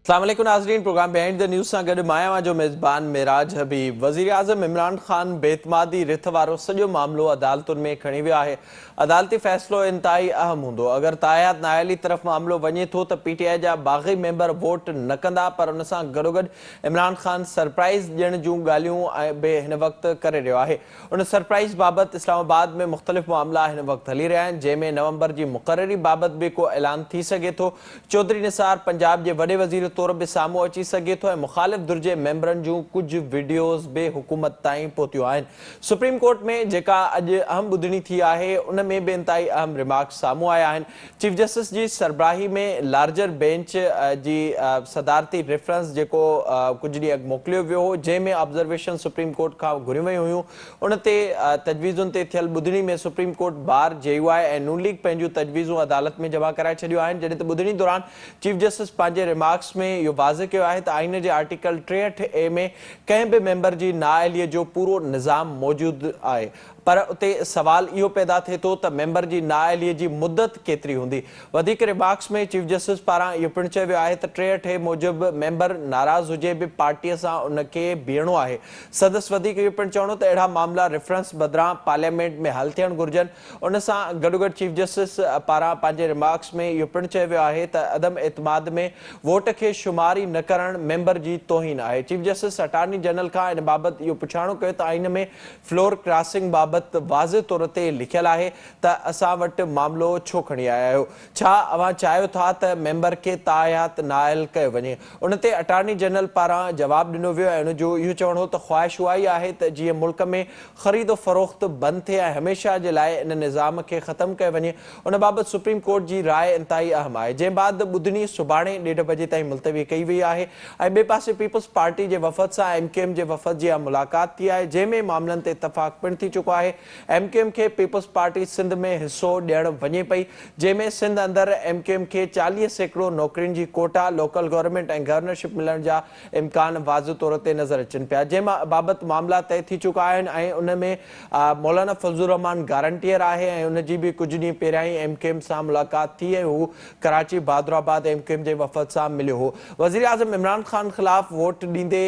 अस्सलाम वालेकुम नाज़रीन, प्रोग्राम बिहाइंड द न्यूज़ सां गॾु मां जो मेज़बान मिराज हबीब। वज़ीर आज़म इमरान ख़ान बेतमादी रिथ वारो सॼो मामिलो अदालतुनि में खणी वियो आहे। अदालती फ़ैसिलो इंतहाई अहम हूंदो। अगर तायात नाअहली तरफ़ मामिलो वञे थो त PTI जा बाग़ी मेंबर वोट न कंदा, पर उन सां गॾोगॾु इमरान ख़ान सरप्राइज़ ॾियण जूं ॻाल्हियूं बि हिन वक़्तु करे रहियो आहे। उन सरप्राइज़ बाबति इस्लामाबाद में मुख़्तलिफ़ मामला हिन वक़्तु हली रहिया आहिनि, जंहिंमें नवंबर जी मुक़ररी बाबति बि को ऐलान थी सघे थो। चौधरी निसार पंजाब जे वॾे वज़ीर तौर बि साम्हूं अची सघे थो ऐं मुख़ालिफ़ धुर जे मेंबरनि जूं कुझु वीडियोज़ बि हुकूमत ताईं पहुतियूं आहिनि। सुप्रीम कोर्ट में जेका अॼु अहम ॿुधणी थी आहे, उन में बि इंतहाई अहम रिमार्क्स साम्हूं आया आहिनि। चीफ जस्टिस जी सरबराही में लार्जर बेंच जी सदारती रेफरेंस जेको कुझु ॾींहं अॻु मोकिलियो वियो हो, जंहिंमें ऑब्ज़र्वेशन सुप्रीम कोर्ट खां घुरियूं वयूं हुयूं। उन ते तजवीज़ुनि ते थियल ॿुधणी में सुप्रीम कोर्ट बार JUI ऐं नून लीग पंहिंजूं तजवीज़ूं अदालत में जमा कराए छॾियूं आहिनि। जॾहिं त ॿुधणी दौरान चीफ जस्टिस पंहिंजे रिमार्क्स में इहो वाज़े कयो आहे त आइन जे आर्टिकल 63A में कंहिं बि मेंबर जी नाअहलीअ जो पूरो निज़ाम मौजूदु आहे, पर उते सवाल इहो पैदा थिए थो त मेंबर जी नाअहलीअ जी मुदत केतिरी हूंदी। वधीक रिमार्क्स में चीफ जस्टिस पारां इहो पिणु चयो वियो आहे त 63A मूजिबि मेंबर नाराज़ हुजे बि पार्टीअ सां उनखे बीहणो आहे। संदसि वधीक इहो पिणु चवणो त अहिड़ा मामला रेफरेंस बदिरां पार्लियामेंट में हल थियणु घुरिजनि। उन सां गॾोगॾु चीफ जस्टिस पारां पंहिंजे रिमार्क्स में इहो पिणु चयो वियो आहे त अदम एतमाद में वोट खे शुमारी न करणु मेंबर जी तौहीन आहे। चीफ जस्टिस अटॉर्नी जनरल खां इन बाबति इहो पुछाणो कयो त आइन में फ्लोर क्रॉसिंग बाबति वाज़े तौर ते लिखियलु आहे त असां वटि मामिलो छो खणी आया आहियो, छा अव्हां चाहियो था त मेंबर खे तायात नाअहल कयो वञे। उन ते अटॉर्नी जनरल पारां जवाबु ॾिनो वियो ऐं उन जो इहो चवणो हो त ख़्वाहिश उहा ई आहे त जीअं मुल्क में ख़रीदो फ़रोख़्त बंदि थिए ऐं हमेशह जे लाइ इन निज़ाम खे ख़तमु कयो वञे। उन बाबति सुप्रीम कोर्ट जी राय इंतहाई अहम आहे, जंहिं बाद ॿुधणी सुभाणे 1:30 बजे ताईं मुलतवी कई वई आहे। ऐं ॿिए पासे पीपल्स पार्टी जे वफ़द सां MKM जे वफ़द जी मुलाक़ात थी आहे, जंहिंमें मामलनि ते इतफ़ाक़ पिणु थी चुको आहे। MKM खे पीपल्स पार्टी सिंध में हिसो ॾियणु वञे पई, जंहिंमें सिंध अंदरि MKM खे 40% नौकरियुनि जी कोटा, लोकल गवर्नमेंट ऐं गवर्नरशिप मिलण जा इम्कान वाज़े तौर ते नज़र अचनि पिया, जंहिं बाबति मामला तइ थी चुका आहिनि। ऐं उन में मौलाना फज़लुर रहमान गारंटियर आहे ऐं उन जी बि कुझु ॾींहं पहिरियां ई MKM सां मुलाक़ात थी ऐं हू कराची बहादुराबाद MKM जे वफ़द सां मिलियो हो। वज़ीर आज़म इमरान ख़ान ख़िलाफ़ वोट ॾींदे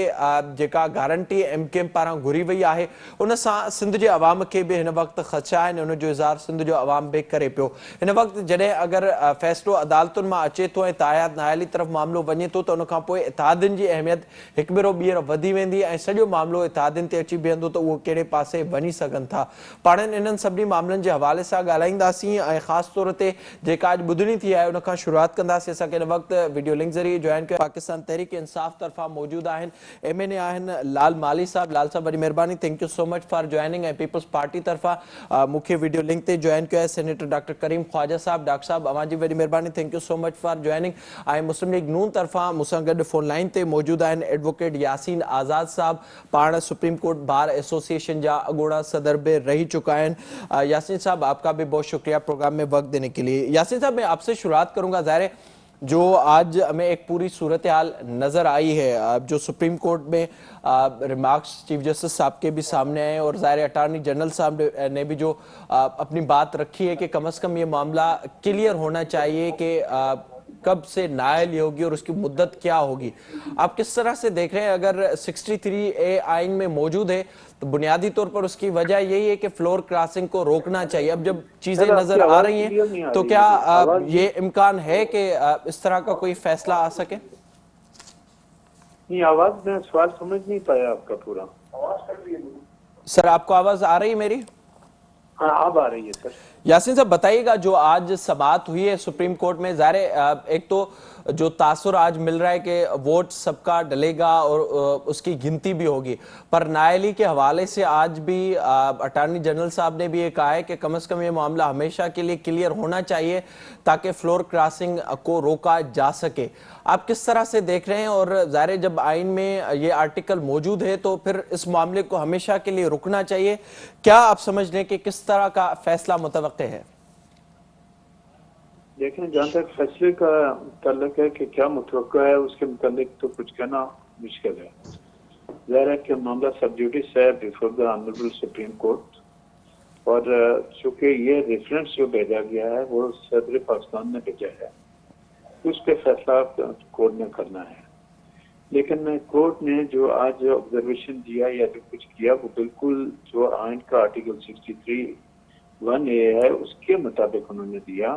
जेका गारंटी MKM पारां घुरी वई आहे, उन सां सिंध जे अवाम खे बि हिन वक़्तु ख़दशा आहिनि। उन जो इज़हार सिंध जो अवाम बि करे पियो। हिन वक़्तु जॾहिं अगरि फ़ैसिलो अदालतुनि मां अचे थो ऐं तायात नाअहली तरफ़ मामिलो वञे थो, त उन खां पोइ इत्तेहादनि जी अहमियत हिकु भेरो ॿीहर वधी वेंदी ऐं सॼो मामिलो इत्तेहादनि ते अची बीहंदो त उहो कहिड़े पासे वञी सघनि था। पाणनि इन्हनि सभिनी मामलनि जे हवाले सां ॻाल्हाईंदासीं ऐं ख़ासि तौर ते जेका अॼु ॿुधणी थी आहे उन खां शुरूआति कंदासीं। असांखे हिन वक़्तु वीडियो लिंक ज़रिए जॉइन कयो पाकिस्तान तहरीक इंसाफ़ तरफ़ां मौजूदु आहिनि MNA आहिनि लाल माली साहब। लाल साहब वॾी महिरबानी, thank you so much for joining. ऐं पीपल्स पार्टी तरफ़ां मूंखे वीडियो लिंक ते जॉइन कयो आहे सेनेटर डॉक्टर करीम ख्वाजा साहब। डॉक्टर साहब अवां जी वॾी महिरबानी, thank you so much for joining. ऐं मुस्लिम लीग नून तरफ़ां मूंसां गॾु फ़ोन लाइन ते मौजूदु आहिनि एडवोकेट यासीन आज़ाद साहब, पाण सुप्रीम कोर्ट बार एसोसिएशन जा अॻूणा सदर भी रही चुका हैं। यासीन साहब आपका भी बहुत शुक्रिया प्रोग्राम में वक्त देने के लिए। यासीन साहब मैं आपसे शुरुआत करूंगा। ज़ाहिर जो आज हमें एक पूरी सूरत हाल नज़र आई है, जो सुप्रीम कोर्ट में रिमार्क्स चीफ जस्टिस साहब के भी सामने आए और ज़ाहिर अटॉर्नी जनरल साहब ने भी जो अपनी बात रखी है कि कम से कम ये मामला क्लियर होना चाहिए कि कब से नाअहली होगी और उसकी मुद्दत क्या होगी। आप किस तरह से देख रहे हैं? अगर 63A आइन में मौजूद है तो बुनियादी तौर पर उसकी वजह यही है कि फ्लोर क्रॉसिंग को रोकना चाहिए। अब जब चीजें नजर आ रही हैं तो क्या ये इम्कान है कि इस तरह का कोई फैसला आ सके? नहीं, आवाज में सवाल समझ नहीं पाया आपका पूरा। सर आपको आवाज आ रही है मेरी? हाँ अब आ रही है सर। यासीन साहब बताइएगा, जो आज समाअत हुई है सुप्रीम कोर्ट में, ज़ाहिर एक तो जो तासुर आज मिल रहा है कि वोट सबका डलेगा और उसकी गिनती भी होगी, पर नाअहली के हवाले से आज भी अटॉर्नी जनरल साहब ने भी ये कहा है कि कम से कम ये मामला हमेशा के लिए क्लियर होना चाहिए ताकि फ्लोर क्रॉसिंग को रोका जा सके। आप किस तरह से देख रहे हैं? और ज़ाहिर जब आइन में ये आर्टिकल मौजूद है तो फिर इस मामले को हमेशा के लिए रुकना चाहिए। क्या आप समझ रहे हैं कि किस तरह का फैसला मुतवक्के है? देखें, जहाँ तक फैसले का ताल्लुक है कि क्या मुतवक्का है, उसके मुतालिक तो कुछ कहना मुश्किल है। ज़ाहिर है कि मामला सब जुडिस है before the honourable supreme court, और चूंकि ये रेफरेंस जो भेजा गया है वो सदर पाकिस्तान ने भेजा है, उस पर फैसला कोर्ट ने करना है। लेकिन कोर्ट ने जो आज ऑब्जर्वेशन दिया या जो कुछ किया वो बिल्कुल जो आइन का आर्टिकल 63(1)(a) है उसके मुताबिक उन्होंने दिया।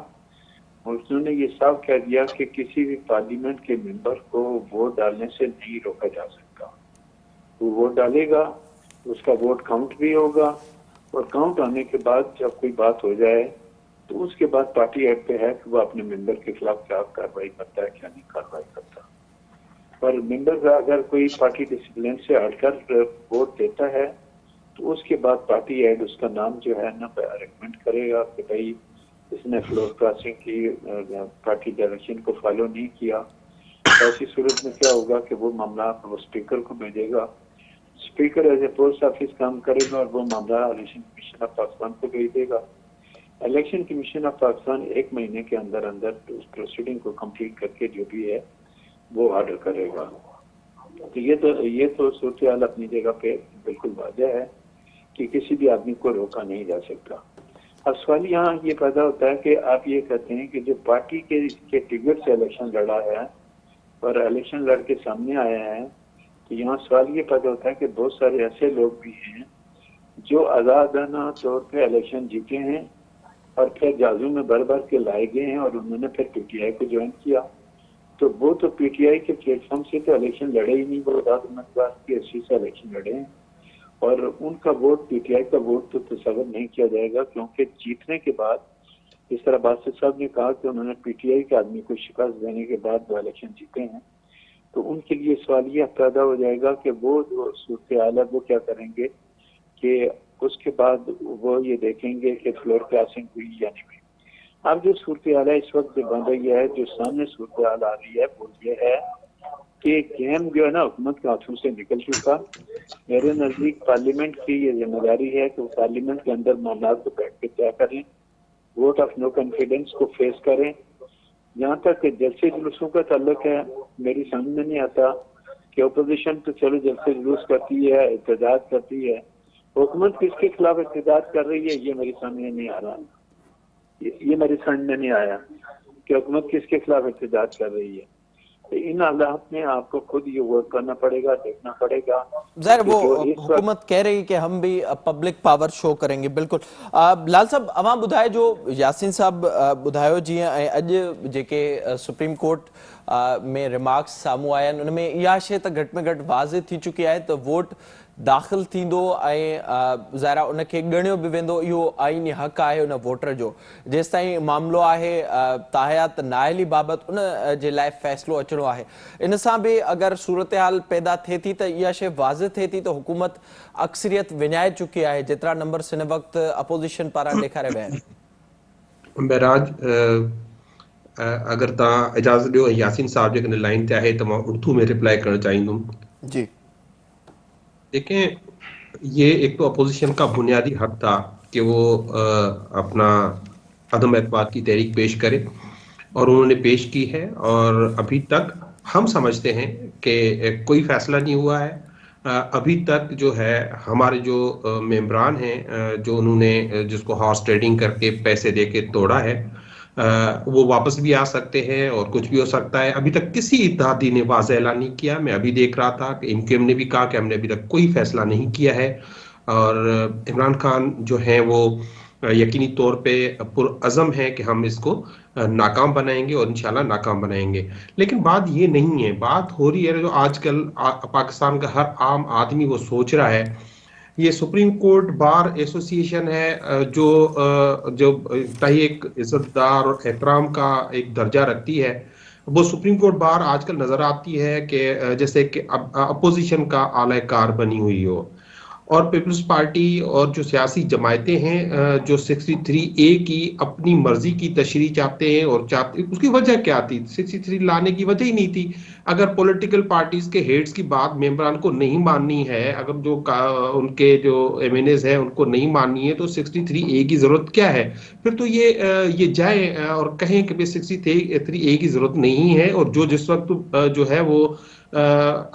और उन्होंने ये साफ कह दिया कि किसी भी पार्लियामेंट के मेंबर को वोट डालने से नहीं रोका जा सकता। वो वोट डालेगा, उसका वोट काउंट भी होगा, और काउंट आने के बाद जब कोई बात हो जाए तो उसके बाद पार्टी एक्ट पे है कि वो अपने मेंबर के खिलाफ क्या कार्रवाई करता है, क्या नहीं कार्रवाई करता। पर मेंबर का अगर कोई पार्टी डिसिप्लिन से हटकर वोट देता है तो उसके बाद पार्टी हेड उसका नाम जो है ना रिकमेंड करेगा कि भाई इसने फ्लोर क्रॉसिंग की, पार्टी डायरेक्शन को फॉलो नहीं किया। तो ऐसी सूरत में क्या होगा कि वो मामला वो स्पीकर को भेजेगा, speaker as a post office काम करेगा और वो मामला इलेक्शन कमीशन ऑफ पाकिस्तान को भेज देगा। इलेक्शन कमीशन ऑफ पाकिस्तान 1 महीने के अंदर अंदर उस प्रोसीडिंग को कंप्लीट करके जो भी है वो ऑर्डर करेगा। तो ये तो सूरत हाल अपनी जगह पे बिल्कुल वाज़ेह है कि किसी भी आदमी को रोका नहीं जा सकता। अब सवाल यहाँ ये पैदा होता है कि आप ये कहते हैं कि जो पार्टी के टिकट से इलेक्शन लड़ा है और इलेक्शन लड़ के सामने आया है, तो यहाँ सवाल ये पैदा होता है कि बहुत सारे ऐसे लोग भी हैं जो आज़ादाना तौर पे इलेक्शन जीते हैं और फिर जाजू में भर भर के लाए गए हैं और उन्होंने फिर पीटीआई को ज्वाइन किया। तो वो तो पीटीआई के प्लेटफॉर्म से तो इलेक्शन लड़े ही नहीं, वो आज़ाद उम्मीदवार की हैसियत से इलेक्शन लड़े हैं और उनका वोट, पीटीआई का वोट तो तस्वर नहीं किया जाएगा, क्योंकि जीतने के बाद इस तरह बासित साहब ने कहा कि उन्होंने पीटीआई के आदमी को शिकस्त देने के बाद वो इलेक्शन जीते हैं। तो उनके लिए सवाल यह पैदा हो जाएगा कि वो जो सूरत हाल है वो क्या करेंगे कि उसके बाद वो ये देखेंगे कि फ्लोर क्रॉसिंग हुई या नहीं हुई। अब जो सूरत हाल है इस वक्त बन रही है, जो सामने सूरत हाल आ रही है वो ये है कि गेम जो है ना हुकूमत के हाथों से निकल चुका। मेरे नजदीक पार्लियामेंट की ये जिम्मेदारी है कि वो पार्लियामेंट के अंदर मामला को बैठ के तय करें, वोट ऑफ नो कॉन्फिडेंस को फेस करें। जहाँ तक जलसे जुलूसों का ताल्लुक है, मेरी समझ में नहीं आता कि अपोजिशन तो चलो जलसे जुलूस करती है, एहतजाज करती है, हुकूमत किसके खिलाफ एहतजाज कर रही है ये मेरी समझ में नहीं आ रहा। ये मेरी समझ में नहीं आया कि हुकूमत किसके खिलाफ एहतजाज कर रही है। तो इन हालात में आपको खुद ये वर्क करना पड़ेगा, देखना पड़ेगा। ज़ाहिर वो हुकूमत कह रही कि हम भी पब्लिक पावर शो करेंगे। बिल्कुल लाल साहब अवां ॿुधाए जो यासीन साहब ॿुधायो जीअं अॼु जेके सुप्रीम कोर्ट में रिमार्क्स साम्हूं आया आहिनि उनमें इहा शइ त घटि में घटि वाज़े थी चुकी आहे त वोट दाख़िल थींदो ऐं ज़ाहिर आहे उनखे ॻणियो बि वेंदो, इहो आईनी हक़ आहे उन वोटर जो। जेसि ताईं मामिलो आहे ताहयात नाअहली बाबति उन जे लाइ फ़ैसिलो अचिणो आहे। इन सां बि अगरि सूरत हाल पैदा थिए थी त इहा शइ वाज़े थिए थी त हुकूमत अक्सरियत विञाए चुकी आहे, जेतिरा नंबर्स हिन वक़्तु अपोज़िशन पारां ॾेखारिया विया आहिनि। महराज अगर तव्हां इजाज़त ॾियो यासीन साहब जेकॾहिं लाइन ते आहे त मां उर्दू में रिप्लाई करणु चाहींदुमि। जी देखें, ये एक तो अपोजिशन का बुनियादी हक था कि वो अपना अदम एतमाद की तहरीक पेश करे और उन्होंने पेश की है और अभी तक हम समझते हैं कि कोई फैसला नहीं हुआ है। अभी तक जो है हमारे जो मेंबरान हैं जो उन्होंने जिसको हॉर्स ट्रेडिंग करके पैसे देके तोड़ा है वो वापस भी आ सकते हैं और कुछ भी हो सकता है। अभी तक किसी इत्तेहादी ने वाज़ेह ऐलान नहीं किया। मैं अभी देख रहा था कि इनकेम ने भी कहा कि हमने अभी तक कोई फैसला नहीं किया है और इमरान खान जो हैं वो यकीनी तौर पे पुरअज़म है कि हम इसको नाकाम बनाएंगे और इंशाल्लाह नाकाम बनाएंगे। लेकिन बात ये नहीं है, बात हो रही है जो आजकल पाकिस्तान का हर आम आदमी वो सोच रहा है। ये सुप्रीम कोर्ट बार एसोसिएशन है जो एक इज्जतदार और एहतराम का एक दर्जा रखती है, वो सुप्रीम कोर्ट बार आजकल नजर आती है कि जैसे कि अपोजिशन का आला कार बनी हुई हो और पीपल्स पार्टी और जो सियासी जमायतें हैं जो 63A की अपनी मर्जी की तशरीह चाहते हैं और चाहते उसकी वजह क्या थी? 63 लाने की वजह ही नहीं थी। अगर पॉलिटिकल पार्टीज के हेड्स की बात मेंबरान को नहीं माननी है, अगर जो उनके जो एमएनएज हैं उनको नहीं माननी है तो 63A की जरूरत क्या है? फिर तो ये जाए और कहें कि भाई 63A की जरूरत नहीं है और जो जिस वक्त जो है वो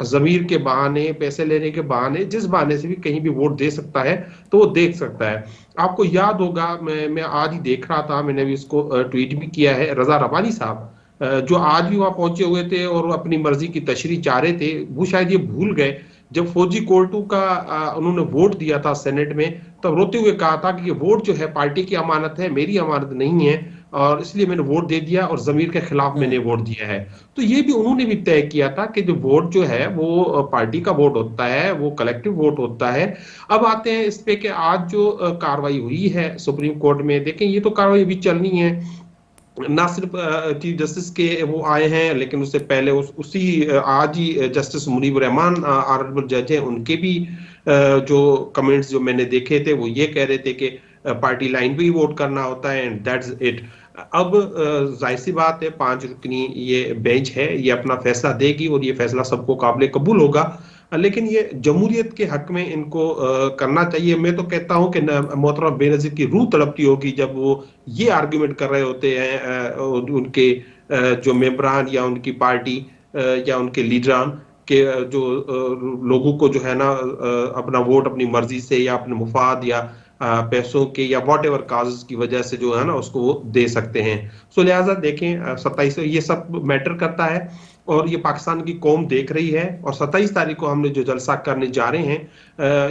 ज़मीर के बहाने, पैसे लेने के बहाने, जिस बहाने से भी कहीं भी वोट दे सकता है तो वो देख सकता है। आपको याद होगा, मैं आज ही देख रहा था, मैंने भी इसको ट्वीट भी किया है, रजा रबानी साहब जो आज भी वहां पहुंचे हुए थे और अपनी मर्जी की तशरीह चाह रहे थे, वो शायद ये भूल गए जब फौजी कोर्टों का उन्होंने वोट दिया था सेनेट में, तब रोते हुए कहा था कि ये वोट जो है पार्टी की अमानत है, मेरी अमानत नहीं है, और इसलिए मैंने वोट दे दिया और जमीर के खिलाफ मैंने वोट दिया है। तो ये भी उन्होंने भी तय किया था कि जो वोट जो है वो पार्टी का वोट होता है, वो कलेक्टिव वोट होता है। अब आते हैं इस पे कि आज जो कार्रवाई हुई है सुप्रीम कोर्ट में, देखें ये तो कार्रवाई अभी चलनी है, ना सिर्फ चीफ जस्टिस के वो आए हैं, लेकिन उससे पहले उसी आज ही जस्टिस मुनीब रहमान ऑनरेबल जज हैं, उनके भी जो कमेंट्स जो मैंने देखे थे वो ये कह रहे थे कि पार्टी लाइन पे ही वोट करना होता है, एंड दैट्स इट। अब जाहिर सी बात है 5 रुकनी ये बेंच है, ये अपना फैसला देगी और ये फैसला सबको काबिल कबूल होगा, लेकिन ये जमहूरियत के हक में इनको करना चाहिए। मैं तो कहता हूं कि मोहतरम बेनजीर की रूह तड़पती होगी जब वो ये आर्ग्यूमेंट कर रहे होते हैं उनके जो मेंबरान या उनकी पार्टी या उनके लीडरान के जो लोगों को जो है ना अपना वोट अपनी मर्जी से या अपने मुफाद या पैसों के या वॉट एवर काजेस की वजह से जो है ना उसको वो दे सकते हैं। सो लिहाजा देखें 27 ये सब मैटर करता है और ये पाकिस्तान की कौम देख रही है, और 27 तारीख को हमने जो जलसा करने जा रहे हैं,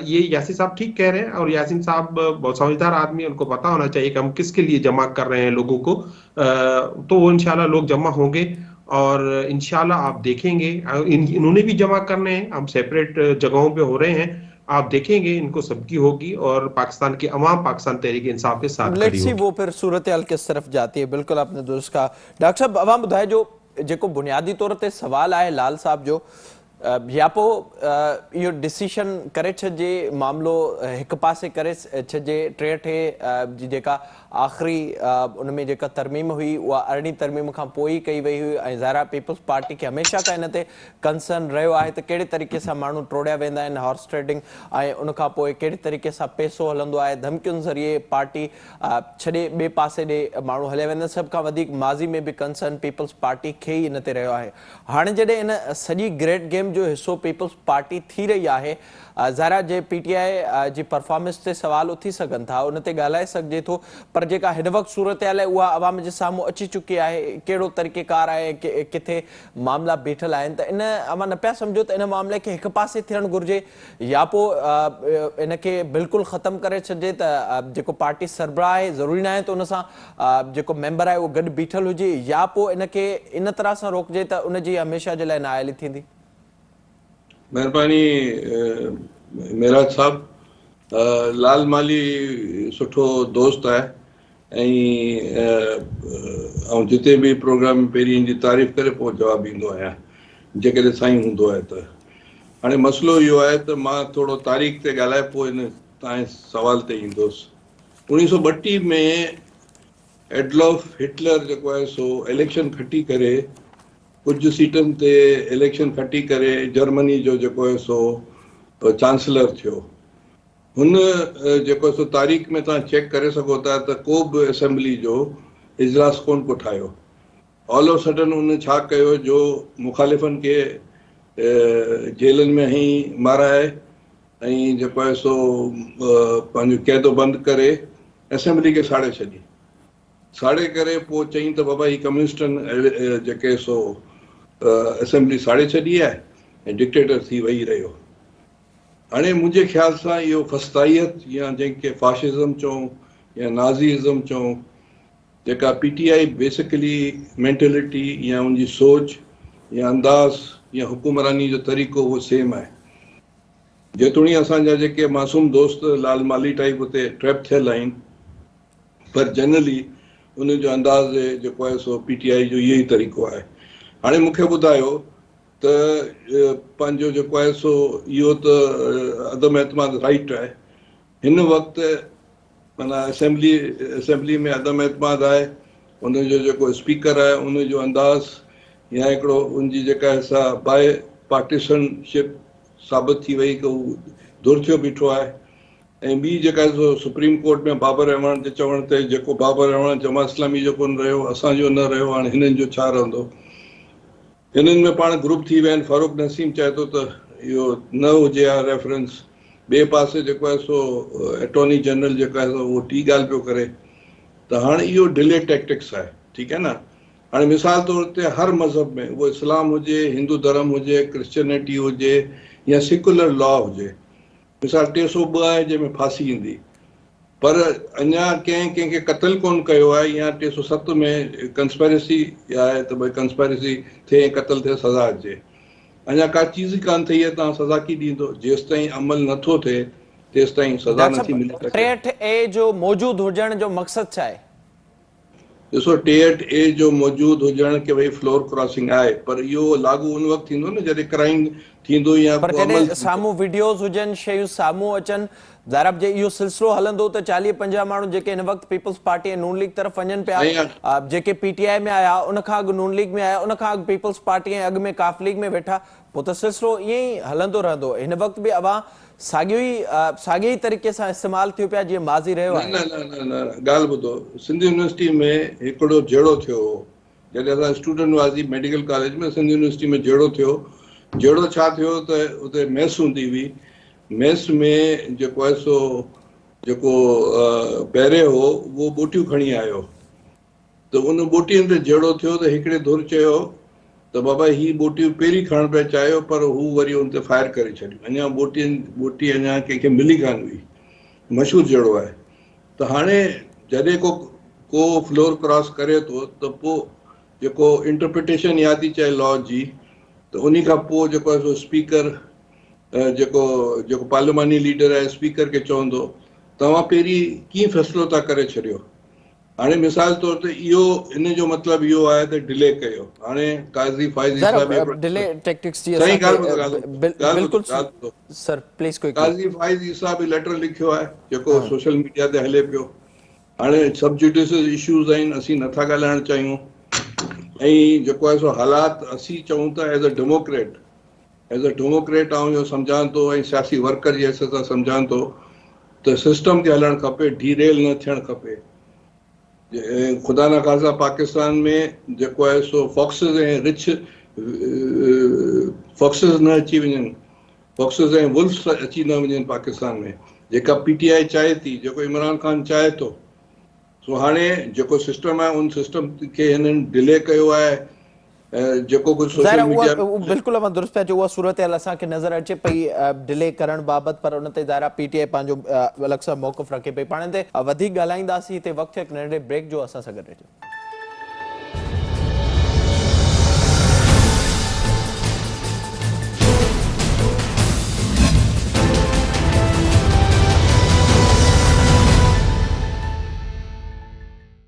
ये यासीन साहब ठीक कह रहे हैं, और यासीन साहब बहुत समझदार आदमी, उनको पता होना चाहिए कि हम किसके लिए जमा कर रहे हैं लोगों को। तो वो इंशाल्लाह लोग जमा होंगे और इंशाल्लाह आप देखेंगे इन्होंने भी जमा करने हैं, हम सेपरेट जगहों पे हो रहे हैं, आप देखेंगे इनको सबकी होगी और पाकिस्तान की अवाम पाकिस्तान तहरीक इंसाफ के साथ खड़ी लेट्स सी होगी। वो फिर सूरत हाल किस तरफ जाती है। बिल्कुल आपने दुरुस्त कहा। डॉक्टर साहब अवां ॿुधाए जो जेको बुनियादी तौर ते सवाल आहे लाल साहब जो या पोइ इहो डिसीशन करे छॾिजे, मामिलो हिकु पासे करे छॾिजे, टे जी जेका आख़िरी उन में जेका तरमीम हुई उहा 18 तरमीम खां पोइ ई कई वई हुई, ऐं ज़ाहिर पीपल्स पार्टी खे हमेशह खां इन ते कंसर्न रहियो आहे त कहिड़े तरीक़े सां माण्हू टोड़िया वेंदा आहिनि हॉर्स ट्रेडिंग, ऐं उनखां पोइ कहिड़े तरीक़े सां पैसो हलंदो आहे, धमकियुनि ज़रिए पार्टी छॾे ॿिए पासे ॾे माण्हू हलिया वेंदा। सभ खां वधीक माज़ी में बि कंसर्न पीपल्स पार्टी खे ई इन ते रहियो आहे। हाणे जॾहिं इन सॼी ग्रेट गेम जो हिस्सो पीपल्स पार्टी थी रही आहे, ज़ाहिर जे PTI जी परफॉर्मेंस ते सवाल उथी सघनि था, उन ते ॻाल्हाए सघिजे थो, पर जेका हिन वक़्तु सूरत हाल आहे उहा अवाम जे साम्हूं अची चुकी आहे। कहिड़ो तरीक़ेकार आहे, किथे मामला बीठल आहिनि, त इन अवां न पिया सम्झो त इन मामले खे हिकु पासे थियणु घुरिजे, या पोइ इनखे बिल्कुलु ख़तमु करे छॾिजे त जेको पार्टी सरबराह आहे ज़रूरी न आहे त उन सां जेको मेंबर आहे उहो गॾु बीठल हुजे, या पोइ इनखे इन तरह सां रोकिजे त उनजी हमेशह जे लाइ नाअहली थींदी। महिरबानी मेराज साहब, लाल माली सुठो दोस्त आहे ऐं जिते बि प्रोग्राम पहिरीं इन जी तारीफ़ करे पोइ जवाबु ॾींदो आहियां जेकॾहिं साईं हूंदो आहे त। हाणे मसइलो इहो आहे त मां थोरो तारीख़ ते ॻाल्हाए पोइ इन तव्हांजे सवाल ते ईंदुसि। 1932 में एडोल्फ हिटलर जेको आहे सो इलेक्शन खटी करे कुझु सीटनि ते इलेक्शन खटी करे जर्मनी जो जेको आहे सो चांसलर थियो। हुन जेको सो तारीख़ में तव्हां चेक करे सघो था त को बि असेंबली जो इजलास कोन को ठाहियो। ऑल ऑफ सडन हुन छा कयो जो मुखालिफ़नि खे जेलनि में ई माराए ऐं जेको आहे सो पंहिंजो क़ैदो बंदि करे असेंबली खे साड़े छॾी। साड़े करे पोइ चई त बाबा ही कम्युनिस्टनि जेके सो असेंबली साड़े छॾी आहे ऐं डिक्टेटर थी वेही रहियो। हाणे मुंहिंजे ख़्याल सां इहो फस्ताइत या जंहिंखे फाशिज़म चऊं या नाज़ीज़म चऊं, जेका PTI बेसिकली मेंटेलिटी या उनजी सोच या अंदाज़ या हुकुमरानी जो तरीक़ो उहो सेम आहे। जेतोणी असांजा जेके मासूम दोस्त लाल माली टाइप उते ट्रैप थियल आहिनि, पर जनरली उनजो अंदाज़ जेको आहे सो PTI जो इहो ई तरीक़ो आहे। हाणे मूंखे ॿुधायो त पंहिंजो जेको आहे सो इहो त अदम एतमाद राइट आहे। हिन वक़्तु माना असेंबली में अदम एतमाद आहे, उनजो जेको स्पीकर आहे उनजो अंदाज़ या हिकिड़ो उनजी जेका सा बाय पार्टीशनशिप साबित थी वई कि हू दूर थियो बीठो आहे। ऐं ॿी जेका सो सुप्रीम कोर्ट में बाबर रहमान जे चवण ते जेको बाबर रहमान जमा इस्लामी जो कोन रहियो, असांजो न रहियो, हाणे हिननि जो छा रहंदो। हिननि में पाण ग्रुप थी विया आहिनि। फारूक नसीम चए थो त इहो न हुजे हा रेफरेंस। ॿिए पासे जेको आहे सो अटॉर्नी जनरल जेको आहे सो उहो टी ॻाल्हि पियो करे। त हाणे इहो डिले टैक्टिक्स आहे, ठीकु आहे न। हाणे मिसाल तौर ते हर मज़हब में, वो इस्लाम हुजे, हिंदू धर्म हुजे, क्रिश्चियनिटी हुजे या सेकुलर लॉ हुजे, मिसाल 302 आहे जंहिंमें फांसी ईंदी, पर अञा कंहिंखे क़त्ल कोन कयो आहे, या 307 में कंस्पायरेसी आहे त भई कंस्पायरेसी थिए, क़त्ल थिए, सज़ा अचे। अञा का चीज़ ई कान ठही आहे, तव्हां सज़ा की ॾींदो? जेसि ताईं अमल नथो थिए तेसि ताईं सज़ा डॉक्टर नथी मिली साहब, सघे। 63A जो मौजूद हुजण जो मक़सदु छा आहे? ॾिसो, 63A जो मौजूदु हुजण के भई फ्लोर क्रॉसिंग आहे, पर इहो लागू उन वक़्तु थींदो न जॾहिं क्राइम थींदो या पर को कॾहिं अमल थींदो। साम्हूं वीडियोज़ हुजनि, शयूं साम्हूं अचनि, ज़ाहिर जे इहो सिलसिलो हलंदो त 40-50 माण्हू जेके हिन वक़्तु पीपल्स पार्टी ऐं नून लीग तरफ़ वञनि पिया, साईं, जेके PTI में आया, उन खां अॻु नून लीग में आया, उन खां अॻु पीपल्स पार्टी ऐं अॻु में काफ लीग में वेठा, पोइ त सिलसिलो ईअं ई हलंदो रहंदो। हिन वक़्तु बि अवां साॻियो ई तरीक़े सां इस्तेमालु थियो पिया जीअं माज़ी रहियो न आहे। न न न न ॻाल्हि ॿुधो, सिंध यूनिवर्सिटी में हिकिड़ो जहिड़ो थियो हो, जॾहिं असां स्टूडेंट हुआसीं मेडिकल कॉलेज में, सिंध यूनिवर्सिटी में जहिड़ो थियो। जहिड़ो छा थियो त उते मेस हूंदी हुई, मेस में जेको आहे सो जेको पहिरें हो उहो बोटियूं खणी आयो, त उन बोटियुनि ते जहिड़ो थियो त हिकिड़े धुर चयो त बाबा ही बोटियूं पहिरीं खणण पिया चाहियो, पर हू वरी उन ते फायर करे छॾियूं। अञा बोटी अञा कंहिंखे मिली कान हुई, मशहूरु जहिड़ो आहे। त हाणे जॾहिं को फ्लोर क्रॉस करे थो त पोइ जेको इंटरप्रिटेशन या थी चए लॉ जी, त उन खां पोइ जेको आहे सो स्पीकर, जेको पार्लिमानी लीडर आहे, स्पीकर खे चवंदो तव्हां पहिरीं कीअं फ़ैसिलो था करे छॾियो। हाणे मिसाल तौर ते इहो, इन जो मतिलबु इहो आहे त डिले कयो। हाणे काज़ी फाइज़ ईसा डिले टैक्टिक्स जी साईं असांखे ॻाल्हि बिल्कुलु ॿुधो, सर प्लीज क्विकली। काज़ी फाइज़ ईसा बि लेटर लिखियो आहे जेको सोशल मीडिया ते हले पियो। हाणे सब जुडिशियल इश्यूज़ आहिनि, असीं नथा ॻाल्हाइण चाहियूं, ऐं जेको आहे सो हालात असीं चऊं था एज़ अ डेमोक्रेट आऊं इहो सम्झां थो, ऐं सियासी वर्कर जे हैसियत सां सम्झां थो त सिस्टम ते हलणु खपे, डीरेल न थियणु खपे। ख़ुदा न ख़ासा पाकिस्तान में जेको आहे सो फॉक्सिस ऐं फॉक्सिस न अची वञनि, फॉक्सिस ऐं वुल्फ्स अची न वञनि पाकिस्तान में, जेका PTI चाहे थी, जेको इमरान खान चाहे थो। सो हाणे जेको सिस्टम आहे उन सिस्टम खे हिननि डिले कयो आहे। जेको कुझु सोशल मीडिया बिल्कुलु अवां दुरुस्त पिया चओ, उहा सूरत हाल असांखे नज़र अचे पई डिले करण बाबति, पर उन ते ज़ाहिर PTI पंहिंजो अलॻि सां मौक़िफ़ रखे पई। पाण ते वधीक ॻाल्हाईंदासीं, हिते वक़्तु हिकु नंढे ब्रेक जो, असां सां गॾु रहिजो।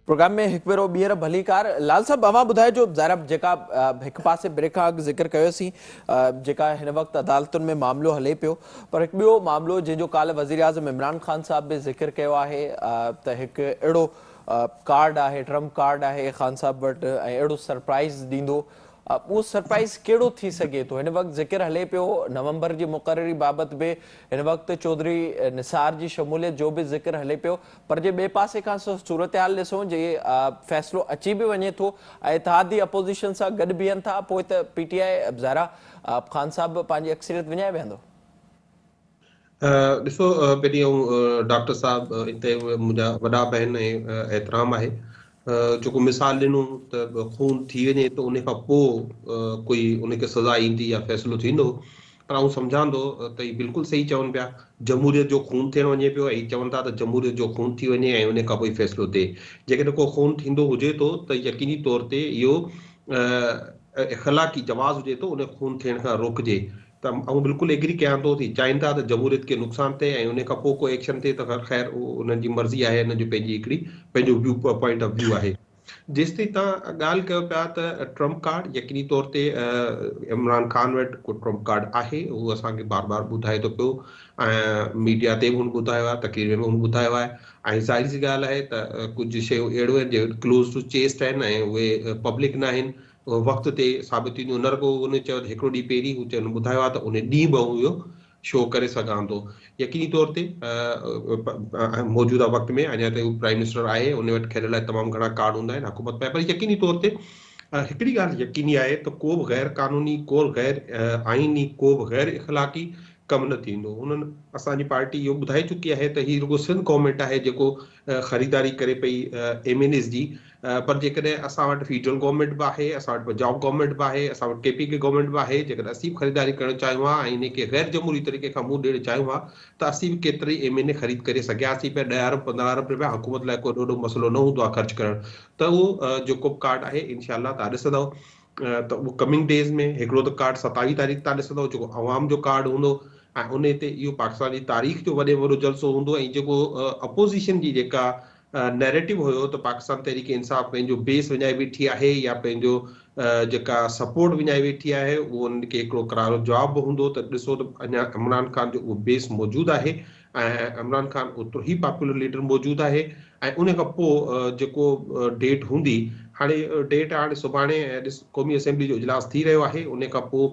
प्रोग्राम में हिकु भेरो ॿीहर भलीकार। लाल साहब, अवां ॿुधाइजो, ज़ाहिर जेका हिकु पासे ब्रेक खां अॻु ज़िक्र कयोसीं, जेका हिन वक़्तु अदालतुनि में मामिलो हले पियो, पर हिकु ॿियो मामिलो जंहिंजो काल्ह वज़ीर आज़म इमरान ख़ान साहब बि ज़िक्र कयो आहे त हिकु अहिड़ो कार्ड आहे, ट्रम्प कार्ड आहे ख़ान साहब वटि, ऐं अहिड़ो सरप्राइज़ ॾींदो। उहो सरप्राइज़ कहिड़ो थी सघे थो? हिन वक़्तु ज़िक्र हले पियो नवंबर जी मुक़ररी बाबति बि, हिन वक़्तु चौधरी निसार जी शमूलियत जो बि ज़िक्र हले पियो, पर जे ॿिए पासे खां सूरत हाल ॾिसूं, जे फ़ैसिलो अची बि वञे थो ऐं इत्तेहादी अपोज़िशन सां गॾु बीहनि था, पोइ त PTI ज़ाहिर ख़ान साहब पंहिंजी अक्सरियत विञाए वेंदो। ॾिसो, पहिरीं डॉक्टर साहब हिते मुंहिंजा वॾा बहन ऐं एतिराम आहे, जेको मिसाल ॾिनो त खून थी वञे त उन खां पोइ कोई उनखे सज़ा ईंदी या फ़ैसिलो थींदो, पर आउं सम्झां थो त हीउ बिल्कुलु सही चवनि पिया, जमहूरियत जो खून थियणु वञे पियो, ऐं चवनि था त जमहूरियत जो खून थी वञे ऐं उन खां पोइ फ़ैसिलो थिए। जेकॾहिं को खून थींदो हुजे थो त यकीनी तौर ते इहो इख़लाक़ी जवाज़ हुजे थो उन खून थियण खां रोकिजे। त आउं बिल्कुलु एग्री कयां थो, थी चाहिनि था त जमहूरियत खे नुक़सानु थिए ऐं उन खां पोइ को एक्शन थिए त ख़ैर उन्हनि जी मर्ज़ी आहे, हिन जो पंहिंजी हिकिड़ी पंहिंजो व्यू पॉइंट ऑफ व्यू आहे। जेसि ताईं तव्हां ॻाल्हि कयो पिया त ट्रम्प कार्ड, यकीनी तौर ते इमरान ख़ान वटि को ट्रम्प कार्ड आहे, उहो असांखे बार बार ॿुधाए थो पियो, ऐं मीडिया ते बि हुन ॿुधायो आहे, तक़रीर में बि हुन ॿुधायो आहे। ऐं ज़ाहिर सी ॻाल्हि आहे त कुझु शयूं अहिड़ियूं आहिनि जे क्लोज़ टू चेस्ट आहिनि ऐं उहे पब्लिक न आहिनि, वक़्त ते साबित थींदियूं। न रुॻो उन चयो त हिकिड़ो ॾींहुं पहिरीं हू चयो ॿुधायो आहे त उन ॾींहुं बि इहो शो करे सघां थो। यकीनी तौर ते मौजूदा वक़्त में अञा ताईं हू प्राइम मिनिस्टर आहे, उन वटि खेॾण लाइ तमामु घणा कार्ड हूंदा आहिनि हुकूमत में, पर यकीनी तौर ते हिकिड़ी ॻाल्हि यकीनी आहे त को बि गैर क़ानूनी, को बि गैर आइनी, को बि गैर इख़लाक़ी कम न थींदो। उन्हनि असांजी पार्टी इहो ॿुधाए चुकी आहे त हीउ रुॻो सिंध गवर्नमेंट आहे जेको ख़रीदारी करे पई MNAs जी, पर जेकॾहिं असां वटि फेडरल गवर्नमेंट बि आहे, असां वटि पंजाब गवर्नमेंट बि आहे, असां वटि KPK गवर्नमेंट बि आहे, जेकॾहिं असीं बि ख़रीदारी करणु चाहियूं हा ऐं इनखे गैर जमहूरी तरीक़े खां मुंहुं ॾियणु चाहियूं हा त असीं बि केतिरी MNA ख़रीद करे सघियासीं पिया। 10 अरब 15 अरब रुपया हुकूमत लाइ कोई वॾो मसइलो न हूंदो आहे ख़र्च करणु। त उहो जेको बि कार्ड आहे इनशाला तव्हां ॾिसंदव त उहो कमिंग डेज़ में हिकिड़ो त कार्ड 27 तारीख़ तव्हां ॾिसंदव जेको अवाम जो कार्ड हूंदो ऐं उन ते इहो पाकिस्तान जी तारीख़ जो वॾे में वॾो जलसो हूंदो। ऐं जेको अपोज़िशन जी जेका नैरेटिव हुयो त पाकिस्तान तहरीक इंसाफ़ पंहिंजो बेस विञाए बीठी आहे या पंहिंजो जेका सपोर्ट विञाए वेठी आहे, उहो उनखे हिकिड़ो करारो जवाब हूंदो त ॾिसो त अञा इमरान ख़ान जो उहो बेस मौजूदु आहे ऐं इमरान ख़ान ओतिरो ई पॉपुलर लीडर मौजूदु आहे। ऐं उन खां पोइ जेको डेट हूंदी, हाणे डेट हाणे सुभाणे क़ौमी असेंबली जो इजलास थी रहियो आहे, उन खां पोइ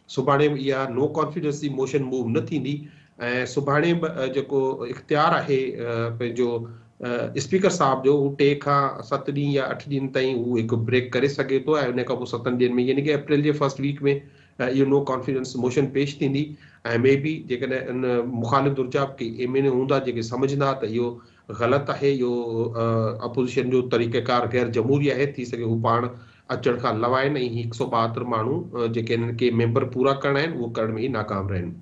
सुभाणे इहा नो कॉन्फिडेंस जी मोशन मूव न थींदी ऐं सुभाणे जेको इख्तियार आहे पंहिंजो स्पीकर साहब जो, उहो 3 खां 7 ॾींहं या 8 ॾींहं ताईं उहो हिकु ब्रेक करे सघे थो ऐं उन खां पोइ 7 ॾींहंनि में यानी कि अप्रैल जे फर्स्ट वीक में इहो नो कॉन्फिडेंस मोशन पेश थींदी। ऐं मे बी जेकॾहिं इन मुखालिफ़ दुर्जा के MNA हूंदा जेके सम्झंदा त इहो ग़लति आहे, इहो अपोज़िशन जो तरीक़ेकार गैर जमहूरी आहे, थी सघे हू पाण अचण खां लवाइनि ऐं 172 माण्हू जेके इन्हनि खे मेंबर पूरा करणा आहिनि उहो करण में ई नाकाम रहनि।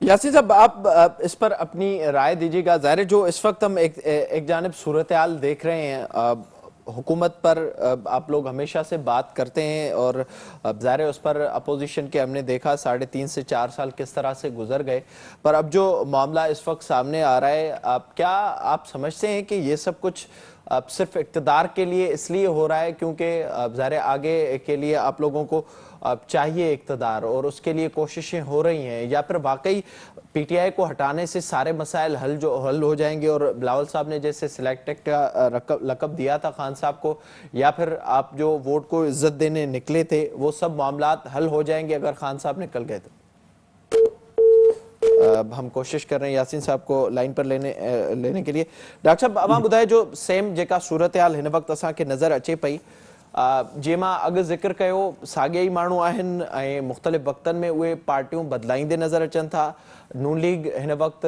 यासीन साहब, आप इस पर अपनी राय दीजिएगा। ज़ाहिर है जो इस वक्त हम एक जानिब सूरत हाल देख रहे हैं, हुकूमत पर आप लोग हमेशा से बात करते हैं और ज़ाहिर है उस पर अपोजिशन के हमने देखा 3.5 से 4 साल किस तरह से गुजर गए, पर अब जो मामला इस वक्त सामने आ रहा है, क्या आप समझते हैं कि ये सब कुछ अब सिर्फ इक़्तिदार के लिए इसलिए हो रहा है क्योंकि ज़ाहिर आगे के लिए आप लोगों को अब चाहिए इक़्तिदार और उसके लिए कोशिशें हो रही हैं, या फिर वाकई PTI को हटाने से सारे मसाइल हल हो जाएंगे और बिलावल साहब ने जैसे सिलेक्टेड का लक़ब दिया था खान साहब को, या फिर आप जो वोट को इज्जत देने निकले थे वो सब मामलात हल हो जाएंगे अगर खान साहब निकल गए तो? हम कोशिश कर रहे हैं यासीन साहब को लाइन पर लेने के लिए। डॉक्टर साहब, अवां ॿुधाए जो सेम जेका सूरत हाल हिन वक्त असांखे नज़र अचे पई, जंहिंमां अॻु ज़िक्र कयो साॻिया ई माण्हू आहिनि ऐं मुख़्तलिफ़ वक़्तनि में उहे पार्टियूं बदिलाईंदे नज़र अचनि था। नून लीग हिन वक़्तु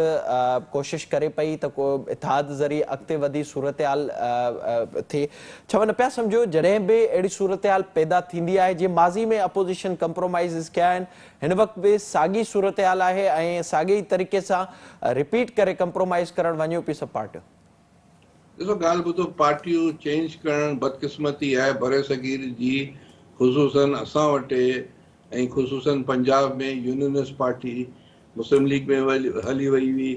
कोशिश करे पई त को इतिहाद ज़रिए अॻिते वधी सूरत हाल थिए। छा न पिया सम्झो जॾहिं बि अहिड़ी सूरत हाल पैदा थींदी आहे जीअं माज़ी में अपोज़िशन कंप्रोमाइज़ कया आहिनि, हिन वक़्तु बि साॻी सूरत हाल आहे ऐं साॻे तरीक़े सां रिपीट करे कंप्रोमाइज़ करणु वञो पियूं सभु पार्टियूं? ॾिसो, ॻाल्हि ॿुधो, पार्टियूं चेंज करणु बदकिस्मती आहे बरे सगीर जी, ख़ुसूसन असां वटि ऐं ख़ुसूसन पंजाब में यूनियनिस्ट पार्टी मुस्लिम लीग में हली वई हुई